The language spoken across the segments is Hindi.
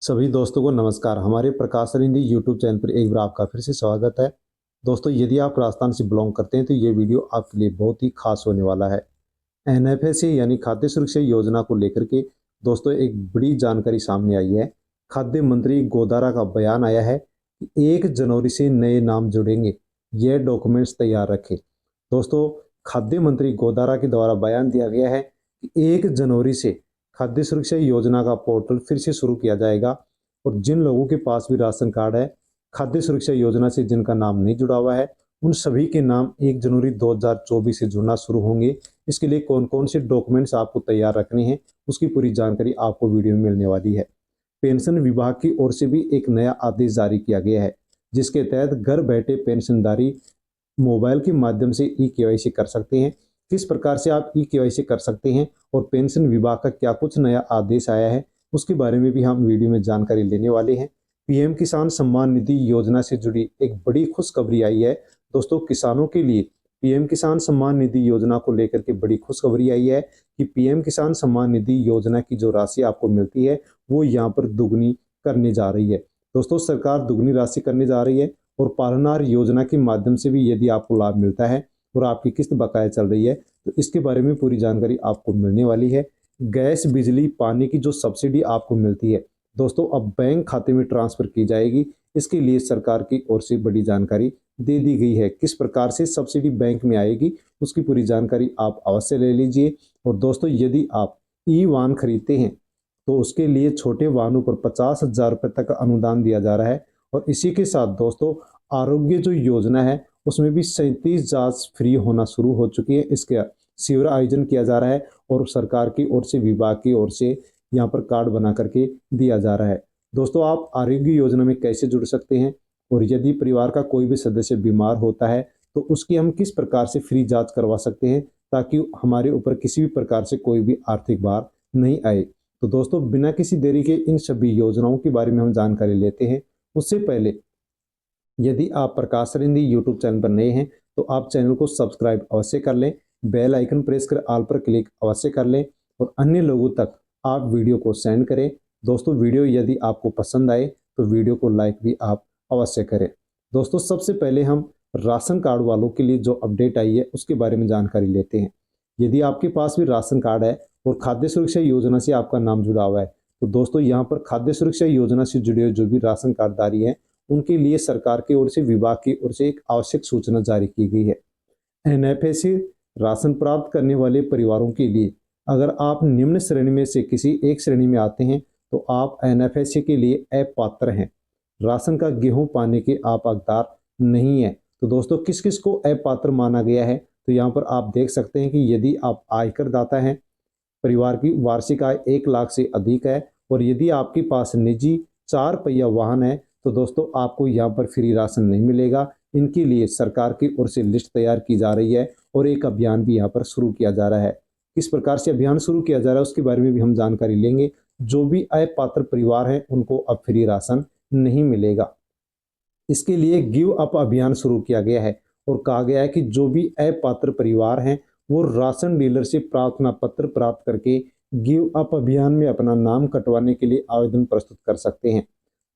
सभी दोस्तों को नमस्कार। हमारे प्रकाश हिंदी यूट्यूब चैनल पर एक बार आपका फिर से स्वागत है। दोस्तों, यदि आप राजस्थान से बिलोंग करते हैं तो ये वीडियो आपके लिए बहुत ही खास होने वाला है। एनएफएसए यानी खाद्य सुरक्षा योजना को लेकर के दोस्तों एक बड़ी जानकारी सामने आई है। खाद्य मंत्री गोदारा का बयान आया है कि 1 जनवरी से नए नाम जुड़ेंगे, यह डॉक्यूमेंट्स तैयार रखें। दोस्तों, खाद्य मंत्री गोदारा के द्वारा बयान दिया गया है कि 1 जनवरी से खाद्य सुरक्षा योजना का पोर्टल फिर से शुरू किया जाएगा और जिन लोगों के पास भी राशन कार्ड है, खाद्य सुरक्षा योजना से जिनका नाम नहीं जुड़ा हुआ है, उन सभी के नाम 1 जनवरी 2024 से जुड़ना शुरू होंगे। इसके लिए कौन कौन से डॉक्यूमेंट्स आपको तैयार रखने हैं, उसकी पूरी जानकारी आपको वीडियो में मिलने वाली है। पेंशन विभाग की ओर से भी एक नया आदेश जारी किया गया है, जिसके तहत घर बैठे पेंशनधारी मोबाइल के माध्यम से ई-केवाईसी कर सकते हैं। किस प्रकार से आप ई-केवाईसी कर सकते हैं और पेंशन विभाग का क्या कुछ नया आदेश आया है, उसके बारे में भी हम वीडियो में जानकारी लेने वाले हैं। पीएम किसान सम्मान निधि योजना से जुड़ी एक बड़ी खुशखबरी आई है। दोस्तों, किसानों के लिए पीएम किसान सम्मान निधि योजना को लेकर के बड़ी खुशखबरी आई है कि पीएम किसान सम्मान निधि योजना की जो राशि आपको मिलती है वो यहाँ पर दुगनी करने जा रही है। दोस्तों, सरकार दुगनी राशि करने जा रही है और पालनहार योजना के माध्यम से भी यदि आपको लाभ मिलता है और आपकी किस्त बकाया चल रही है तो इसके बारे में पूरी जानकारी आपको मिलने वाली है। गैस, बिजली, पानी की जो सब्सिडी आपको मिलती है दोस्तों, अब बैंक खाते में ट्रांसफर की जाएगी। इसके लिए सरकार की ओर से बड़ी जानकारी दे दी गई है। किस प्रकार से सब्सिडी बैंक में आएगी उसकी पूरी जानकारी आप अवश्य ले लीजिए। और दोस्तों, यदि आप ई वाहन खरीदते हैं तो उसके लिए छोटे वाहनों पर 50,000 रुपये तक अनुदान दिया जा रहा है। और इसी के साथ दोस्तों, आरोग्य जो योजना है उसमें भी 37 जांच फ्री होना शुरू हो चुकी है। इसके शिविर आयोजन किया जा रहा है और सरकार की ओर से, विभाग की ओर से यहाँ पर कार्ड बना करके दिया जा रहा है। दोस्तों, आप आरोग्य योजना में कैसे जुड़ सकते हैं और यदि परिवार का कोई भी सदस्य बीमार होता है तो उसकी हम किस प्रकार से फ्री जांच करवा सकते हैं ताकि हमारे ऊपर किसी भी प्रकार से कोई भी आर्थिक भार नहीं आए। तो दोस्तों, बिना किसी देरी के इन सभी योजनाओं के बारे में हम जानकारी लेते हैं। उससे पहले यदि आप प्रकाश हिंदी यूट्यूब चैनल पर नए हैं तो आप चैनल को सब्सक्राइब अवश्य कर लें, बेल आइकन प्रेस कर ऑल पर क्लिक अवश्य कर लें और अन्य लोगों तक आप वीडियो को सेंड करें। दोस्तों, वीडियो यदि आपको पसंद आए तो वीडियो को लाइक भी आप अवश्य करें। दोस्तों, सबसे पहले हम राशन कार्ड वालों के लिए जो अपडेट आई है उसके बारे में जानकारी लेते हैं। यदि आपके पास भी राशन कार्ड है और खाद्य सुरक्षा योजना से आपका नाम जुड़ा हुआ है तो दोस्तों, यहाँ पर खाद्य सुरक्षा योजना से जुड़े हुए जो भी राशन कार्डधारी हैं उनके लिए सरकार की ओर से, विभाग की ओर से एक आवश्यक सूचना जारी की गई है। एनएफएसए राशन प्राप्त करने वाले परिवारों के लिए अगर आप निम्न श्रेणी में से किसी एक श्रेणी में आते हैं तो आप एनएफएसए के लिए अपात्र हैं। राशन का गेहूं पाने के आप हकदार नहीं है। तो दोस्तों, किस किस को अपात्र माना गया है तो यहाँ पर आप देख सकते हैं कि यदि आप आयकर दाता हैं, परिवार की वार्षिक आय 1 लाख से अधिक है और यदि आपके पास निजी 4 पहिया वाहन है तो दोस्तों आपको यहाँ पर फ्री राशन नहीं मिलेगा। इनके लिए सरकार की ओर से लिस्ट तैयार की जा रही है और एक अभियान भी यहाँ पर शुरू किया जा रहा है। किस प्रकार से अभियान शुरू किया जा रहा है उसके बारे में भी हम जानकारी लेंगे। जो भी अपात्र परिवार हैं उनको अब फ्री राशन नहीं मिलेगा। इसके लिए गिव अप अभियान शुरू किया गया है और कहा गया है कि जो भी अपात्र परिवार हैं वो राशन डीलर से प्रार्थना पत्र प्राप्त करके गिव अप अभियान में अपना नाम कटवाने के लिए आवेदन प्रस्तुत कर सकते हैं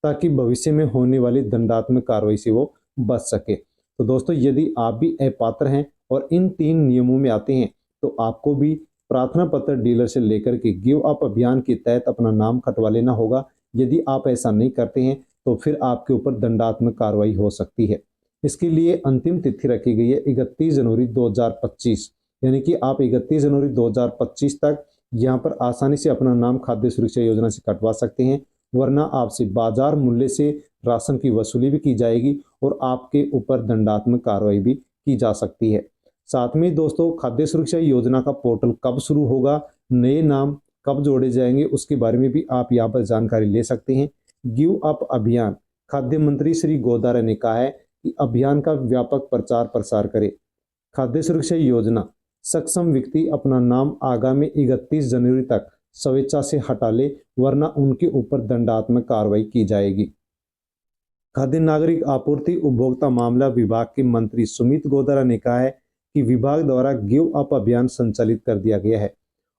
ताकि भविष्य में होने वाली दंडात्मक कार्रवाई से वो बच सके। तो दोस्तों, यदि आप भी अपात्र हैं और इन 3 नियमों में आते हैं तो आपको भी प्रार्थना पत्र डीलर से लेकर के गिव अप अभियान के तहत अपना नाम कटवा लेना होगा। यदि आप ऐसा नहीं करते हैं तो फिर आपके ऊपर दंडात्मक कार्रवाई हो सकती है। इसके लिए अंतिम तिथि रखी गई है 31 जनवरी 2025, यानी कि आप 31 जनवरी 2025 तक यहाँ पर आसानी से अपना नाम खाद्य सुरक्षा योजना से कटवा सकते हैं, वरना आपसे बाजार मूल्य से राशन की वसूली भी की जाएगी और आपके ऊपर दंडात्मक कार्रवाई भी की जा सकती है। साथ में दोस्तों, खाद्य सुरक्षा योजना का पोर्टल कब शुरू होगा, नए नाम कब जोड़े जाएंगे उसके बारे में भी आप यहाँ पर जानकारी ले सकते हैं। गिव अप अभियान, खाद्य मंत्री श्री गोदारा ने कहा है कि अभियान का व्यापक प्रचार प्रसार करें। खाद्य सुरक्षा योजना सक्षम व्यक्ति अपना नाम आगामी 31 जनवरी तक स्वेच्छा से हटा ले, वरना उनके ऊपर दंडात्मक कार्रवाई की जाएगी। खाद्य नागरिक आपूर्ति उपभोक्ता मामला विभाग के मंत्री सुमित गोदारा ने कहा है कि विभाग द्वारा गिव अप अभियान संचालित कर दिया गया है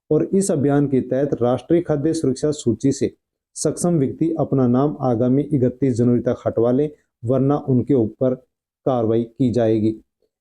और इस अभियान के तहत राष्ट्रीय खाद्य सुरक्षा सूची से सक्षम व्यक्ति अपना नाम आगामी 31 जनवरी तक हटवा लें, वरना उनके ऊपर कार्रवाई की जाएगी।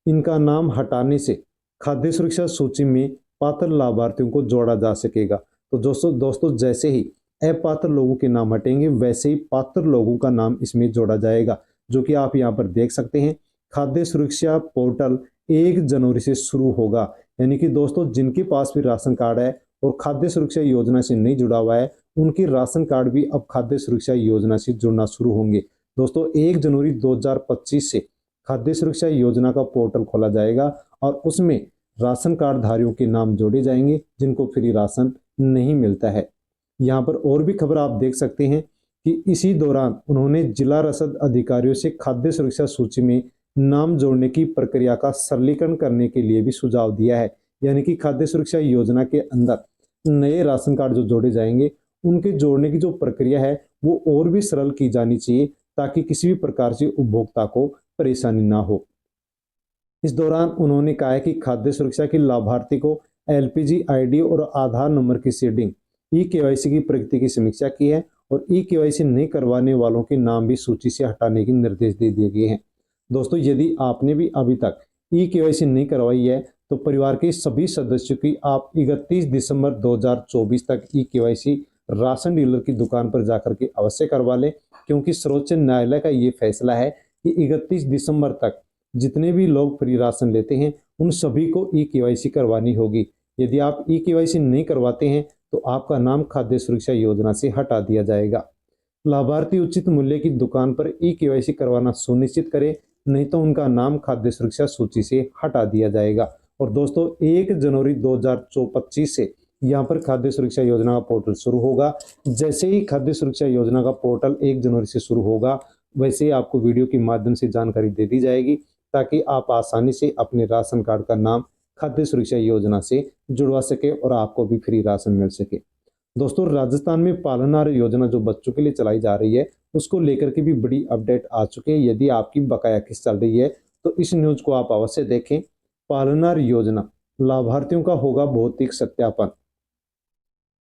इनका नाम हटाने से खाद्य सुरक्षा सूची में पात्र लाभार्थियों को जोड़ा जा सकेगा। तो दोस्तों जैसे ही अपात्र लोगों के नाम हटेंगे, वैसे ही पात्र लोगों का नाम इसमें जोड़ा जाएगा, जो कि आप यहाँ पर देख सकते हैं। खाद्य सुरक्षा पोर्टल 1 जनवरी से शुरू होगा, यानी कि दोस्तों जिनके पास भी राशन कार्ड है और खाद्य सुरक्षा योजना से नहीं जुड़ा हुआ है, उनके राशन कार्ड भी अब खाद्य सुरक्षा योजना से जुड़ना शुरू होंगे। दोस्तों 1 जनवरी 2025 से खाद्य सुरक्षा योजना का पोर्टल खोला जाएगा और उसमें राशन कार्ड धारियों के नाम जोड़े जाएंगे जिनको फ्री राशन नहीं मिलता है। यहाँ पर और भी खबर आप देख सकते हैं कि इसी दौरान उन्होंने जिला रसद अधिकारियों से खाद्य सुरक्षा सूची में नाम जोड़ने की प्रक्रिया का सरलीकरण करने के लिए भी सुझाव दिया है। यानी कि खाद्य सुरक्षा योजना के अंदर नए राशन कार्ड जो जोड़े जाएंगे, उनके जोड़ने की जो प्रक्रिया है वो और भी सरल की जानी चाहिए, ताकि किसी भी प्रकार से उपभोक्ता को परेशानी ना हो। इस दौरान उन्होंने कहा है कि खाद्य सुरक्षा के लाभार्थी को एलपीजी आईडी और आधार नंबर की सीडिंग, ई केवाईसी की प्रगति की समीक्षा की है और ई केवाईसी नहीं करवाने वालों के नाम भी सूची से हटाने के निर्देश दे दिए गए हैं। दोस्तों यदि आपने भी अभी तक ई केवाईसी नहीं करवाई है, तो परिवार के सभी सदस्यों की आप 31 दिसंबर 2024 तक ई केवाईसी राशन डीलर की दुकान पर जाकर के अवश्य करवा लें, क्योंकि सर्वोच्च न्यायालय का ये फैसला है कि 31 दिसंबर तक जितने भी लोग फ्री राशन लेते हैं उन सभी को ई केवाईसी करवानी होगी। यदि आप ई केवाईसी नहीं करवाते हैं तो आपका नाम खाद्य सुरक्षा योजना से हटा दिया जाएगा। लाभार्थी उचित मूल्य की दुकान पर ई केवाईसी करवाना सुनिश्चित करें, नहीं तो उनका नाम खाद्य सुरक्षा सूची से हटा दिया जाएगा। और दोस्तों 1 जनवरी 2025 से यहाँ पर खाद्य सुरक्षा योजना का पोर्टल शुरू होगा। जैसे ही खाद्य सुरक्षा योजना का पोर्टल 1 जनवरी से शुरू होगा, वैसे ही आपको वीडियो के माध्यम से जानकारी दे दी जाएगी, ताकि आप आसानी से अपने राशन कार्ड का नाम खाद्य सुरक्षा योजना से जुड़वा सके और आपको भी फ्री राशन मिल सके। दोस्तों राजस्थान में पालनहार योजना जो बच्चों के लिए चलाई जा रही है, उसको लेकर के भी बड़ी अपडेट आ चुके हैं। यदि आपकी बकाया किस्त चल रही है तो इस न्यूज को आप अवश्य देखें। पालनहार योजना लाभार्थियों का होगा भौतिक सत्यापन।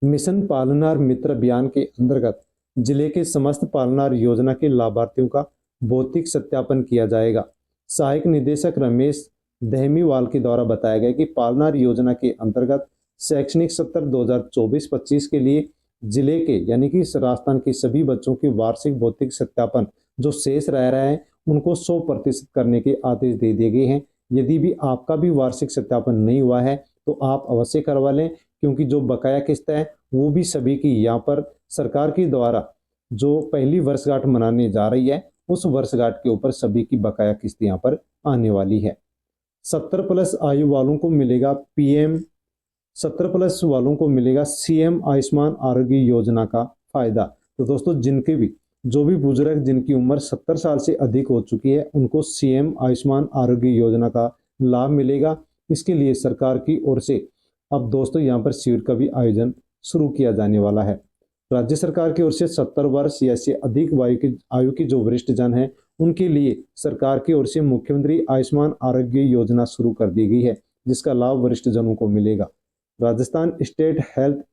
मिशन पालनहार मित्र अभियान के अंतर्गत जिले के समस्त पालनहार योजना के लाभार्थियों का भौतिक सत्यापन किया जाएगा। सहायक निदेशक रमेश दहमीवाल के द्वारा बताया गया कि पालनहार योजना के अंतर्गत शैक्षणिक सत्र 2024-25 के लिए जिले के यानी कि राजस्थान के सभी बच्चों के वार्षिक भौतिक सत्यापन जो शेष रह रहा है उनको 100% करने के आदेश दे दिए गए हैं। यदि भी आपका भी वार्षिक सत्यापन नहीं हुआ है तो आप अवश्य करवा लें, क्योंकि जो बकाया किस्त है वो भी सभी की यहाँ पर सरकार के द्वारा जो पहली वर्षगांठ मनाने जा रही है, उस वर्षगांठ के ऊपर सभी की बकाया किस्त यहाँ पर आने वाली है। 70+ आयु वालों को मिलेगा पीएम 70+ वालों को मिलेगा सीएम आयुष्मान आरोग्य योजना का फायदा। तो दोस्तों जिनके भी जो भी बुजुर्ग जिनकी उम्र 70 साल से अधिक हो चुकी है, उनको सीएम आयुष्मान आरोग्य योजना का लाभ मिलेगा। इसके लिए सरकार की ओर से अब दोस्तों यहाँ पर शिविर का भी आयोजन शुरू किया जाने वाला है। राज्य सरकार की ओर से 70 वर्ष या से अधिक आयु की जो वरिष्ठ जन है, उनके लिए सरकार की ओर से मुख्यमंत्री आयुष्मान आरोग्य योजना शुरू कर दी गई है, जिसका लाभ वरिष्ठ जनों को मिलेगा। Rajasthan state health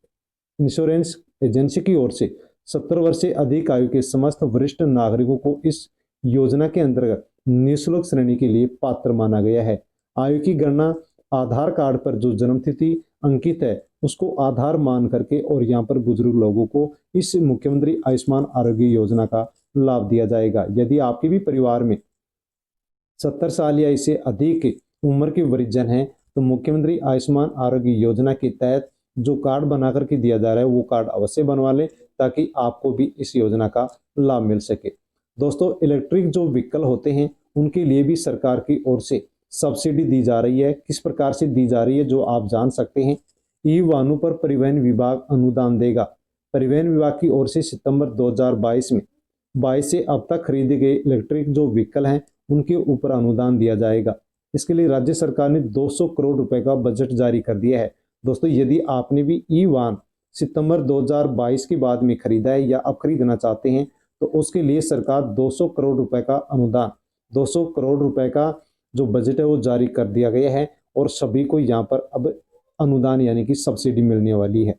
insurance agency की ओर से 70 वर्ष से अधिक आयु के समस्त वरिष्ठ नागरिकों को इस योजना के अंतर्गत निःशुल्क श्रेणी के लिए पात्र माना गया है। आयु की गणना आधार कार्ड पर जो जन्म तिथि अंकित है उसको आधार मान करके और यहाँ पर बुजुर्ग लोगों को इस मुख्यमंत्री आयुष्मान आरोग्य योजना का लाभ दिया जाएगा। यदि आपके भी परिवार में 70 साल या इससे अधिक उम्र के वरिष्ठ जन हैं तो मुख्यमंत्री आयुष्मान आरोग्य योजना के तहत जो कार्ड बना करके दिया जा रहा है वो कार्ड अवश्य बनवा लें, ताकि आपको भी इस योजना का लाभ मिल सके। दोस्तों इलेक्ट्रिक जो व्हीकल होते हैं उनके लिए भी सरकार की ओर से सब्सिडी दी जा रही है। किस प्रकार से दी जा रही है जो आप जान सकते हैं। ई वाहनों पर परिवहन विभाग अनुदान देगा। परिवहन विभाग की ओर से सितंबर 2022 में 22 से अब तक खरीदे गए इलेक्ट्रिक जो व्हीकल हैं उनके ऊपर अनुदान दिया जाएगा। इसके लिए राज्य सरकार ने 200 करोड़ रुपए का बजट जारी कर दिया है। दोस्तों यदि आपने भी ई वाहन सितंबर 2022 के बाद में खरीदा है या अब खरीदना चाहते हैं तो उसके लिए सरकार 200 करोड़ रुपए का अनुदान 200 करोड़ रुपए का जो बजट है वो जारी कर दिया गया है और सभी को यहाँ पर अब अनुदान यानी कि सब्सिडी मिलने वाली है।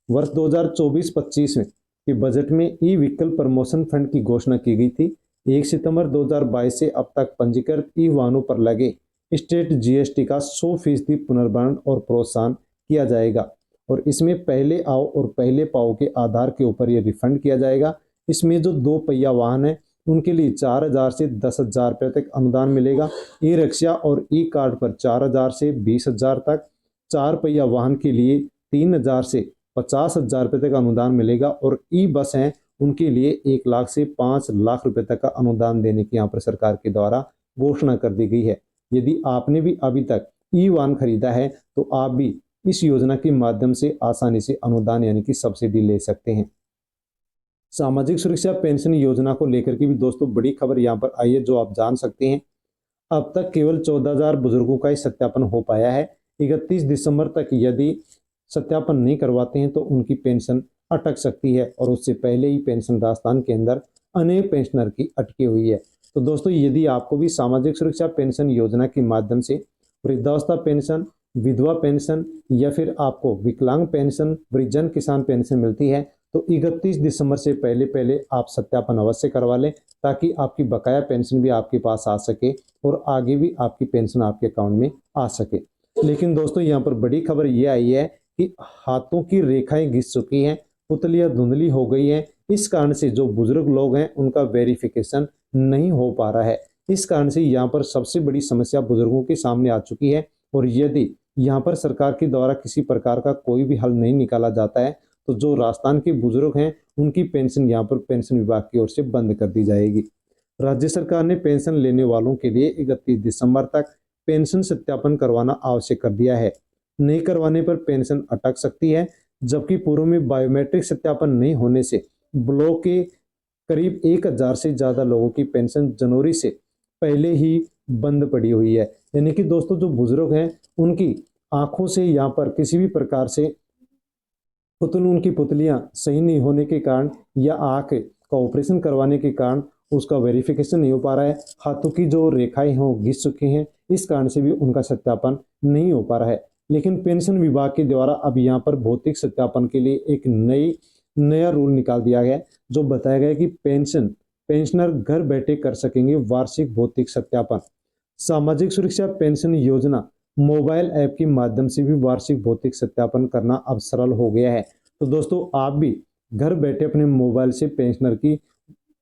वर्ष 2024-25 में कि बजट में ई व्हीकल प्रमोशन फंड की घोषणा की गई थी। 1 सितंबर 2022 से अब तक पंजीकृत ई वाहनों पर लगे स्टेट जीएसटी का 100% पुनर्भरण और प्रोत्साहन किया जाएगा और इसमें पहले आओ और पहले पाओ के आधार के ऊपर ये रिफंड किया जाएगा। इसमें जो 2 पहिया वाहन है उनके लिए 4,000 से 10,000 रुपये तक अनुदान मिलेगा। ई रिक्शा और ई कार्ड पर 4,000 से 20,000 तक, 4 पहिया वाहन के लिए 3,000 से 50,000 रुपये तक अनुदान मिलेगा और ई बस हैं उनके लिए 1 लाख से 5 लाख रुपए तक का अनुदान देने की यहाँ पर सरकार के द्वारा घोषणा कर दी गई है। यदि आपने भी अभी तक ई वाहन खरीदा है तो आप भी इस योजना के माध्यम से आसानी से अनुदान यानी कि सब्सिडी ले सकते हैं। सामाजिक सुरक्षा पेंशन योजना को लेकर के भी दोस्तों बड़ी खबर यहाँ पर आई है जो आप जान सकते हैं। अब तक केवल 14,000 बुजुर्गों का ही सत्यापन हो पाया है। 31 दिसंबर तक यदि सत्यापन नहीं करवाते हैं तो उनकी पेंशन अटक सकती है और उससे पहले ही पेंशन राजस्थान के अंदर अनेक पेंशनर की अटकी हुई है। तो दोस्तों यदि आपको भी सामाजिक सुरक्षा पेंशन योजना के माध्यम से वृद्धावस्था पेंशन, विधवा पेंशन या फिर आपको विकलांग पेंशन, वृद्धजन किसान पेंशन मिलती है तो 31 दिसंबर से पहले पहले आप सत्यापन अवश्य करवा लें ताकि आपकी बकाया पेंशन भी आपके पास आ सके और आगे भी आपकी पेंशन आपके अकाउंट में आ सके। लेकिन दोस्तों यहाँ पर बड़ी खबर ये आई है कि हाथों की रेखाएं घिस चुकी हैं, पुतलियां धुंधली हो गई हैं। इस कारण से जो बुजुर्ग लोग हैं उनका वेरिफिकेशन नहीं हो पा रहा है। इस कारण से यहाँ पर सबसे बड़ी समस्या बुजुर्गों के सामने आ चुकी है और यदि यहाँ पर सरकार के द्वारा किसी प्रकार का कोई भी हल नहीं निकाला जाता है तो जो राजस्थान के बुजुर्ग हैं उनकी पेंशन यहाँ पर पेंशन विभाग की ओर से बंद कर दी जाएगी। राज्य सरकार ने पेंशन लेने वालों के लिए 31 दिसंबर तक पेंशन सत्यापन करवाना आवश्यक कर दिया है। नहीं करवाने पर पेंशन अटक सकती है, जबकि पूर्व में बायोमेट्रिक सत्यापन नहीं होने से ब्लॉक के करीब 1,000 से ज़्यादा लोगों की पेंशन जनवरी से पहले ही बंद पड़ी हुई है। यानी कि दोस्तों जो बुजुर्ग हैं उनकी आंखों से यहाँ पर किसी भी प्रकार से उनकी पुतलियां सही नहीं होने के कारण या आंख का ऑपरेशन करवाने के कारण उसका वेरिफिकेशन नहीं हो पा रहा है। हाथों की जो रेखाएं हैं वो घिस चुकी हैं, इस कारण से भी उनका सत्यापन नहीं हो पा रहा है। लेकिन पेंशन विभाग के द्वारा अब यहाँ पर भौतिक सत्यापन के लिए एक नया रूल निकाल दिया गया है जो बताया गया है कि पेंशनर घर बैठे कर सकेंगे वार्षिक भौतिक सत्यापन। सामाजिक सुरक्षा पेंशन योजना मोबाइल ऐप के माध्यम से भी वार्षिक भौतिक सत्यापन करना अब सरल हो गया है। तो दोस्तों आप भी घर बैठे अपने मोबाइल से पेंशनर की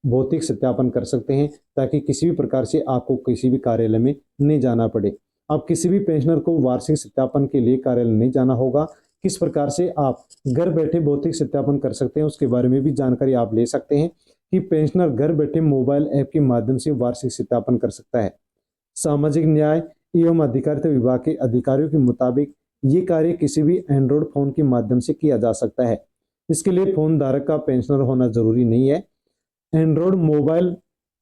भौतिक सत्यापन कर सकते हैं ताकि किसी भी प्रकार से आपको किसी भी कार्यालय में नहीं जाना पड़े। अब किसी भी पेंशनर को वार्षिक सत्यापन के लिए कार्यालय नहीं जाना होगा। किस प्रकार से आप घर बैठे भौतिक सत्यापन कर सकते हैं उसके बारे में भी जानकारी आप ले सकते हैं कि पेंशनर घर बैठे मोबाइल ऐप के माध्यम से वार्षिक सत्यापन कर सकता है। सामाजिक न्याय एवं अधिकारिता विभाग के अधिकारियों के मुताबिक ये कार्य किसी भी एंड्रॉयड फोन के माध्यम से किया जा सकता है। इसके लिए फोन धारक का पेंशनर होना जरूरी नहीं है। एंड्रॉयड मोबाइल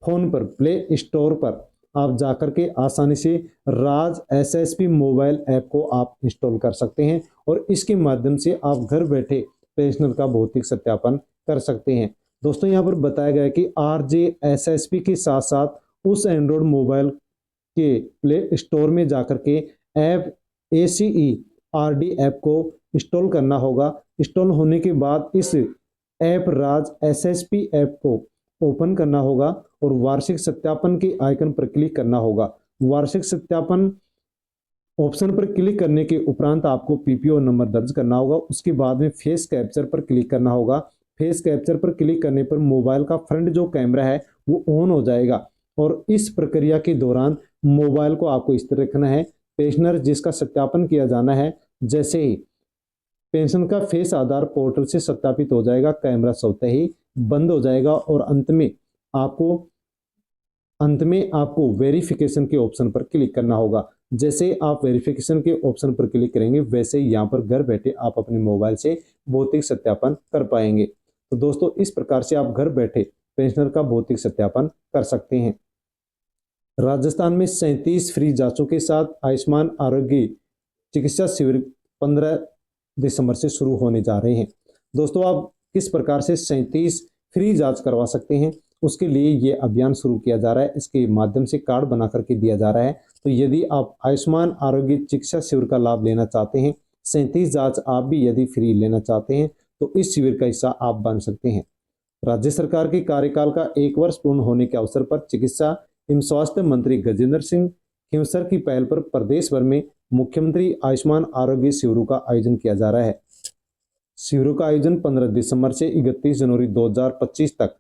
फोन पर प्ले स्टोर पर आप जाकर के आसानी से राज एसएसपी मोबाइल ऐप को आप इंस्टॉल कर सकते हैं और इसके माध्यम से आप घर बैठे पेंशनर का भौतिक सत्यापन कर सकते हैं। दोस्तों यहाँ पर बताया गया है कि RJSSP के साथ साथ उस एंड्रॉयड मोबाइल के प्ले स्टोर में जाकर के ऐप ACE-RD ऐप को इंस्टॉल करना होगा। इंस्टॉल होने के बाद इस ऐप राज SSP ऐप को ओपन करना होगा और वार्षिक सत्यापन के आइकन पर क्लिक करना होगा। वार्षिक सत्यापन ऑप्शन पर क्लिक करने के उपरांत आपको PPO नंबर दर्ज करना होगा। उसके बाद में फेस कैप्चर पर क्लिक करना होगा। फेस कैप्चर पर क्लिक करने पर मोबाइल का फ्रंट जो कैमरा है वो ऑन हो जाएगा और इस प्रक्रिया के दौरान मोबाइल को आपको इस तरह रखना है। पेंशनर जिसका सत्यापन किया जाना है, जैसे ही पेंशन का फेस आधार पोर्टल से सत्यापित हो जाएगा, कैमरा स्वतः ही बंद हो जाएगा और अंत में आपको वेरिफिकेशन के ऑप्शन पर क्लिक करना होगा। जैसे आप वेरिफिकेशन के ऑप्शन पर क्लिक करेंगे वैसे ही यहाँ पर घर बैठे आप अपने मोबाइल से भौतिक सत्यापन कर पाएंगे। तो दोस्तों इस प्रकार से आप घर बैठे पेंशनर का भौतिक सत्यापन कर सकते हैं। राजस्थान में 37 फ्री जांचों के साथ आयुष्मान आरोग्य चिकित्सा शिविर 15 दिसंबर से शुरू होने जा रहे हैं। दोस्तों आप किस प्रकार से 37 फ्री जांच करवा सकते हैं उसके लिए ये अभियान शुरू किया जा रहा है। इसके माध्यम से कार्ड बना करके दिया जा रहा है। तो यदि आप आयुष्मान आरोग्य चिकित्सा शिविर का लाभ लेना चाहते हैं, 37 जांच आप भी यदि फ्री लेना चाहते हैं तो इस शिविर का हिस्सा आप बन सकते हैं। राज्य सरकार के कार्यकाल का 1 वर्ष पूर्ण होने के अवसर पर चिकित्सा एवं स्वास्थ्य मंत्री गजेंद्र सिंह खींवसर की पहल पर प्रदेश भर में मुख्यमंत्री आयुष्मान आरोग्य शिविरों का आयोजन किया जा रहा है। शिविरों का आयोजन 15 दिसंबर से 31 जनवरी 2025 तक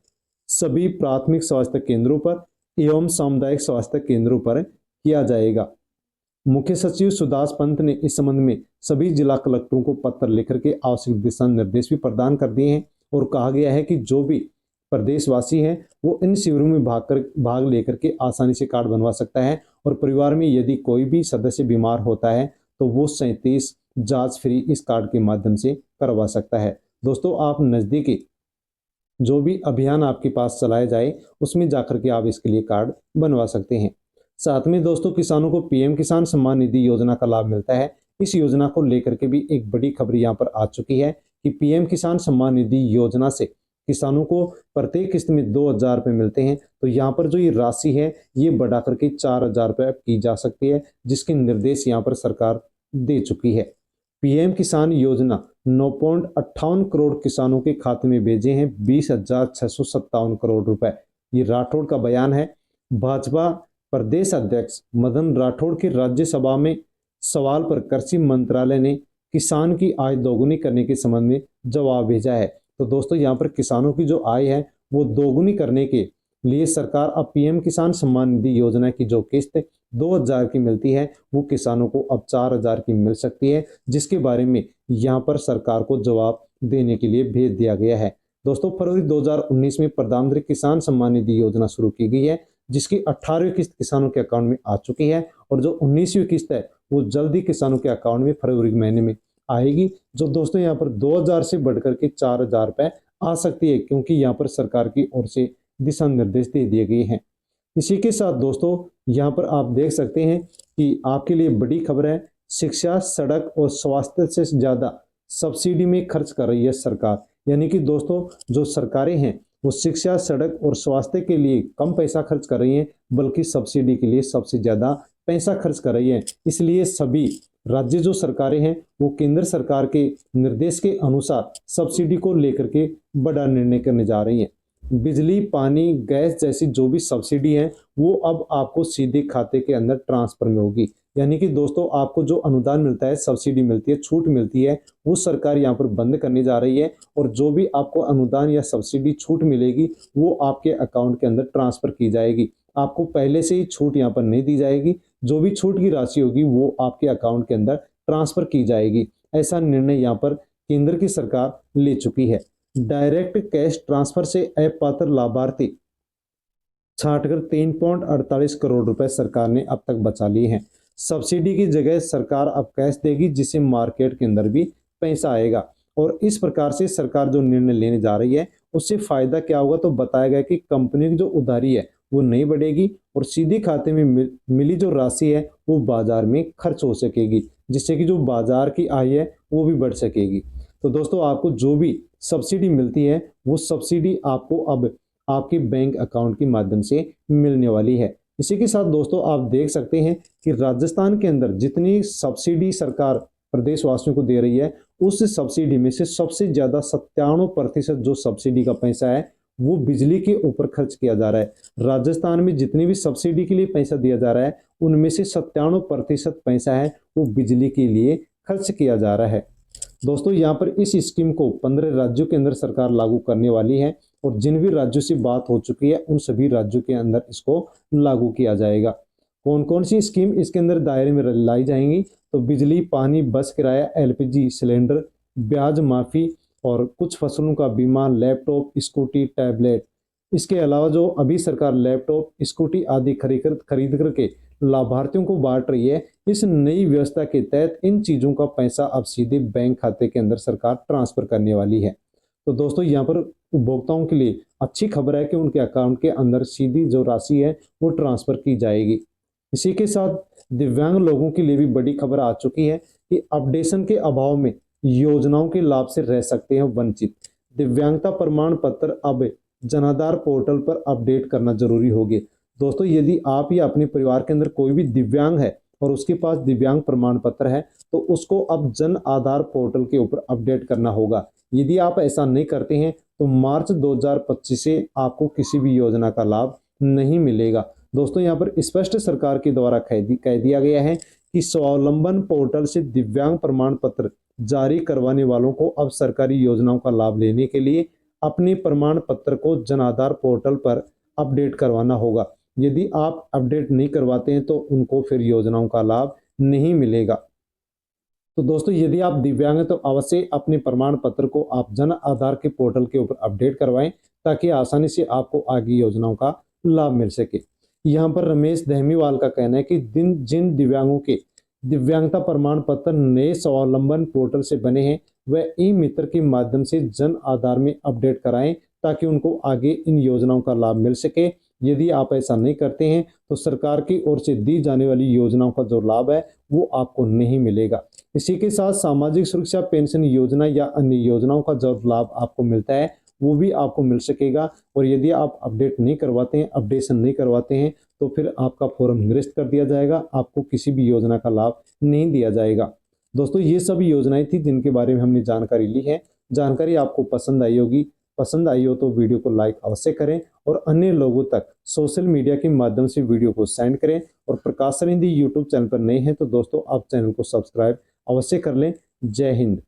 सभी प्राथमिक स्वास्थ्य केंद्रों पर एवं सामुदायिक स्वास्थ्य केंद्रों पर किया जाएगा। मुख्य सचिव सुदास पंत ने इस संबंध में सभी जिला कलेक्टरों को पत्र लिखकर के आवश्यक दिशा निर्देश भी प्रदान कर दिए हैं और कहा गया है कि जो भी प्रदेशवासी हैं वो इन शिविरों में भाग लेकर के आसानी से कार्ड बनवा सकता है और परिवार में यदि कोई भी सदस्य बीमार होता है तो वो 37 जांच फ्री इस कार्ड के माध्यम से करवा सकता है। दोस्तों, आप नज़दीकी जो भी अभियान आपके पास चलाया जाए उसमें जाकर के आप इसके लिए कार्ड बनवा सकते हैं। साथ में दोस्तों, किसानों को पीएम किसान सम्मान निधि योजना का लाभ मिलता है। इस योजना को लेकर के भी एक बड़ी खबर यहाँ पर आ चुकी है कि पीएम किसान सम्मान निधि योजना से किसानों को प्रत्येक किस्त में 2,000 रुपये मिलते हैं। तो यहाँ पर जो ये राशि है ये बढ़ा करके 4,000 रुपये की जा सकती है, जिसके निर्देश यहाँ पर सरकार दे चुकी है। पीएम किसान योजना 9.58 करोड़ किसानों के खाते में भेजे हैं 20,657 करोड़ रुपए। ये राठौड़ का बयान है। भाजपा प्रदेश अध्यक्ष मदन राठौड़ के राज्यसभा में सवाल पर कृषि मंत्रालय ने किसान की आय दोगुनी करने के संबंध में जवाब भेजा है। तो दोस्तों, यहाँ पर किसानों की जो आय है वो दोगुनी करने के लिए सरकार अब पीएम किसान सम्मान निधि योजना की जो किस्त 2,000 की मिलती है वो किसानों को अब 4,000 की मिल सकती है, जिसके बारे में यहाँ पर सरकार को जवाब देने के लिए भेज दिया गया है। दोस्तों, फरवरी 2019 में प्रधानमंत्री किसान सम्मान निधि योजना शुरू की गई है, जिसकी 18वीं किस्त किसानों के अकाउंट में आ चुकी है और जो 19वीं किस्त है वो जल्दी किसानों के अकाउंट में फरवरी महीने में आएगी। जो दोस्तों यहाँ पर 2,000 से बढ़कर के 4,000 रुपये आ सकती है, क्योंकि यहाँ पर सरकार की ओर से दिशा निर्देश दे दिए गए हैं। इसी के साथ दोस्तों, यहाँ पर आप देख सकते हैं कि आपके लिए बड़ी खबर है। शिक्षा, सड़क और स्वास्थ्य से ज़्यादा सब्सिडी में खर्च कर रही है सरकार। यानी कि दोस्तों, जो सरकारें हैं वो शिक्षा, सड़क और स्वास्थ्य के लिए कम पैसा खर्च कर रही हैं, बल्कि सब्सिडी के लिए सबसे ज़्यादा पैसा खर्च कर रही है। इसलिए सभी राज्य जो सरकारें हैं वो केंद्र सरकार के निर्देश के अनुसार सब्सिडी को लेकर के बड़ा निर्णय करने जा रही हैं। बिजली, पानी, गैस जैसी जो भी सब्सिडी है वो अब आपको सीधे खाते के अंदर ट्रांसफर में होगी। यानी कि दोस्तों, आपको जो अनुदान मिलता है, सब्सिडी मिलती है, छूट मिलती है, वो सरकार यहाँ पर बंद करने जा रही है और जो भी आपको अनुदान या सब्सिडी छूट मिलेगी वो आपके अकाउंट के अंदर ट्रांसफर की जाएगी। आपको पहले से ही छूट यहाँ पर नहीं दी जाएगी। जो भी छूट की राशि होगी वो आपके अकाउंट के अंदर ट्रांसफर की जाएगी। ऐसा निर्णय यहाँ पर केंद्र की सरकार ले चुकी है। डायरेक्ट कैश ट्रांसफर से अपात्र लाभार्थी छांटकर 3.48 करोड़ रुपए सरकार ने अब तक बचा लिए हैं। सब्सिडी की जगह सरकार अब कैश देगी, जिससे मार्केट के अंदर भी पैसा आएगा। और इस प्रकार से सरकार जो निर्णय लेने जा रही है उससे फायदा क्या होगा, तो बताया गया कि कंपनी की जो उधारी है वो नहीं बढ़ेगी और सीधे खाते में मिली जो राशि है वो बाजार में खर्च हो सकेगी, जिससे कि जो बाजार की आय है वो भी बढ़ सकेगी। तो दोस्तों, आपको जो भी सब्सिडी मिलती है वो सब्सिडी आपको अब आपके बैंक अकाउंट के माध्यम से मिलने वाली है। इसी के साथ दोस्तों, आप देख सकते हैं कि राजस्थान के अंदर जितनी सब्सिडी सरकार प्रदेशवासियों को दे रही है उस सब्सिडी में से सबसे ज़्यादा 97% जो सब्सिडी का पैसा है वो बिजली के ऊपर खर्च किया जा रहा है। राजस्थान में जितनी भी सब्सिडी के लिए पैसा दिया जा रहा है उनमें से 97% पैसा है वो बिजली के लिए खर्च किया जा रहा है। दोस्तों, यहाँ पर इस स्कीम को 15 राज्यों के अंदर सरकार लागू करने वाली है और जिन भी राज्यों से बात हो चुकी है उन सभी राज्यों के अंदर इसको लागू किया जाएगा। कौन कौन सी स्कीम इसके अंदर दायरे में लाई जाएंगी, तो बिजली, पानी, बस किराया, एलपीजी सिलेंडर, ब्याज माफ़ी और कुछ फसलों का बीमा, लैपटॉप, स्कूटी, टैबलेट। इसके अलावा जो अभी सरकार लैपटॉप, स्कूटी आदि खरीद करके लाभार्थियों को बांट रही है, इस नई व्यवस्था के तहत इन चीज़ों का पैसा अब सीधे बैंक खाते के अंदर सरकार ट्रांसफर करने वाली है। तो दोस्तों, यहाँ पर उपभोक्ताओं के लिए अच्छी खबर है कि उनके अकाउंट के अंदर सीधी जो राशि है वो ट्रांसफर की जाएगी। इसी के साथ दिव्यांग लोगों के लिए भी बड़ी खबर आ चुकी है कि अपडेशन के अभाव में योजनाओं के लाभ से रह सकते हैं वंचित। दिव्यांगता प्रमाण पत्र अब जनाधार पोर्टल पर अपडेट करना जरूरी होगी। दोस्तों, यदि आप या अपने परिवार के अंदर कोई भी दिव्यांग है और उसके पास दिव्यांग प्रमाण पत्र है तो उसको अब जन आधार पोर्टल के ऊपर अपडेट करना होगा। यदि आप ऐसा नहीं करते हैं तो मार्च 2025 से आपको किसी भी योजना का लाभ नहीं मिलेगा। दोस्तों यहाँ पर स्पष्ट सरकार के द्वारा कह दिया गया है कि स्वावलंबन पोर्टल से दिव्यांग प्रमाण पत्र जारी करवाने वालों को अब सरकारी योजनाओं का लाभ लेने के लिए अपने प्रमाण पत्र को जन आधार पोर्टल पर अपडेट करवाना होगा। यदि आप अपडेट नहीं करवाते हैं तो उनको फिर योजनाओं का लाभ नहीं मिलेगा। तो दोस्तों यदि आप दिव्यांग हैं तो अवश्य अपने प्रमाण पत्र को आप जन आधार के पोर्टल के ऊपर अपडेट करवाएं ताकि आसानी से आपको आगे योजनाओं का लाभ मिल सके। यहाँ पर रमेश दहमीवाल का कहना है कि जिन दिव्यांगों के दिव्यांगता प्रमाण पत्र नए स्वावलंबन पोर्टल से बने हैं वह ई मित्र के माध्यम से जन आधार में अपडेट कराएं ताकि उनको आगे इन योजनाओं का लाभ मिल सके। यदि आप ऐसा नहीं करते हैं तो सरकार की ओर से दी जाने वाली योजनाओं का जो लाभ है वो आपको नहीं मिलेगा। इसी के साथ सामाजिक सुरक्षा पेंशन योजना या अन्य योजनाओं का जो लाभ आपको मिलता है वो भी आपको मिल सकेगा। और यदि आप अपडेट नहीं करवाते हैं, अपडेशन नहीं करवाते हैं तो फिर आपका फॉर्म निरस्त कर दिया जाएगा, आपको किसी भी योजना का लाभ नहीं दिया जाएगा। दोस्तों ये सभी योजनाएं थी जिनके बारे में हमने जानकारी ली है। जानकारी आपको पसंद आई होगी। पसंद आई हो तो वीडियो को लाइक अवश्य करें और अन्य लोगों तक सोशल मीडिया के माध्यम से वीडियो को सेंड करें। और प्रकाश सर हिंदी यूट्यूब चैनल पर नए हैं तो दोस्तों आप चैनल को सब्सक्राइब अवश्य कर लें। जय हिंद।